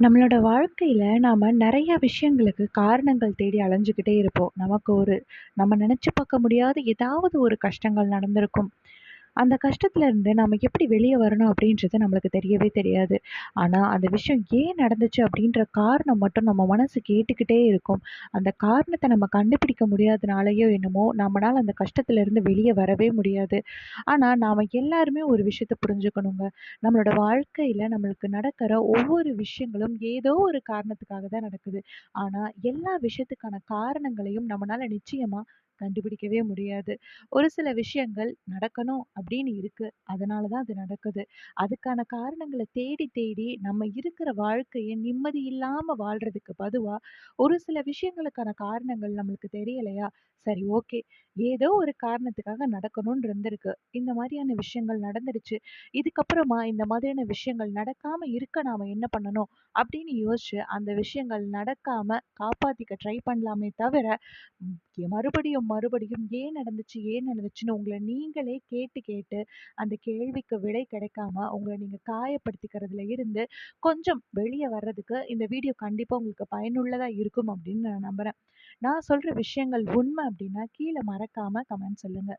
நம்மளோட வாழ்க்கையில நாம நெறைய விஷயங்களுக்கு காரணங்கள் தேடி அலைஞ்சுக்கிட்டே இருப்போம். நம்ம நெனச்சு பார்க்க முடியாத ஏதாவது ஒரு கஷ்டங்கள் நடந்திருக்கும். அந்த கஷ்டத்துலருந்து நம்ம எப்படி வெளிய வரணும் அப்படின்றது நம்மளுக்கு தெரியவே தெரியாது. ஆனா, அந்த விஷயம் ஏன் நடந்துச்சு அப்படின்ற காரணம் மட்டும் நம்ம மனசு கேட்டுக்கிட்டே இருக்கும். அந்த காரணத்த நம்ம கண்டுபிடிக்க முடியாதனாலயோ என்னமோ, நம்மனால அந்த கஷ்டத்துலருந்து வெளிய வரவே முடியாது. ஆனா, நாம எல்லாருமே ஒரு விஷயத்த புரிஞ்சுக்கணுங்க. நம்மளோட வாழ்க்கையில நம்மளுக்கு நடக்கிற ஒவ்வொரு விஷயங்களும் ஏதோ ஒரு காரணத்துக்காக தான் நடக்குது. ஆனா, எல்லா விஷயத்துக்கான காரணங்களையும் நம்மனால நிச்சயமா கண்டுபிடிக்கவே முடியாது. ஒரு சில விஷயங்கள் நடக்கணும் அப்படின்னு இருக்கு. அதனால தான் அது நடக்குது. அதுக்கான காரணங்கள தேடி தேடி நம்ம இருக்கிற வாழ்க்கைய நிம்மதி இல்லாம வாழ்றதுக்கு பதுவா, ஒரு சில விஷயங்களுக்கான காரணங்கள் நம்மளுக்கு தெரியலையா? சரி ஓகே. ஏதோ ஒரு காரணத்துக்காக நடக்கணும்னு இருந்திருக்கு. இந்த மாதிரியான விஷயங்கள் நடந்துடுச்சு. இதுக்கப்புறமா இந்த மாதிரியான விஷயங்கள் நடக்காம இருக்க நாம என்ன பண்ணணும்? அப்படின்னு யோசிச்சு அந்த விஷயங்கள் நடக்காம காப்பாத்திக்க ட்ரை பண்ணலாமே தவிர, மறுபடியும் மறுபடியும் ஏன் நடந்துச்சு? ஏன் நடந்துச்சுன்னு உங்கள நீங்களே கேட்டு கேட்டு அந்த கேள்விக்கு விடை கிடைக்காம உங்கள நீங்க காயப்படுத்திக்கிறதுல இருந்து கொஞ்சம் வெளிய வர்றதுக்கு இந்த வீடியோ கண்டிப்பா உங்களுக்கு பயனுள்ளதா இருக்கும் அப்படின்னு நான் நம்புறேன். நான் சொல்ற விஷயங்கள் உண்மை அப்படின்னா கீழ மறக்காம கமெண்ட் சொல்லுங்க.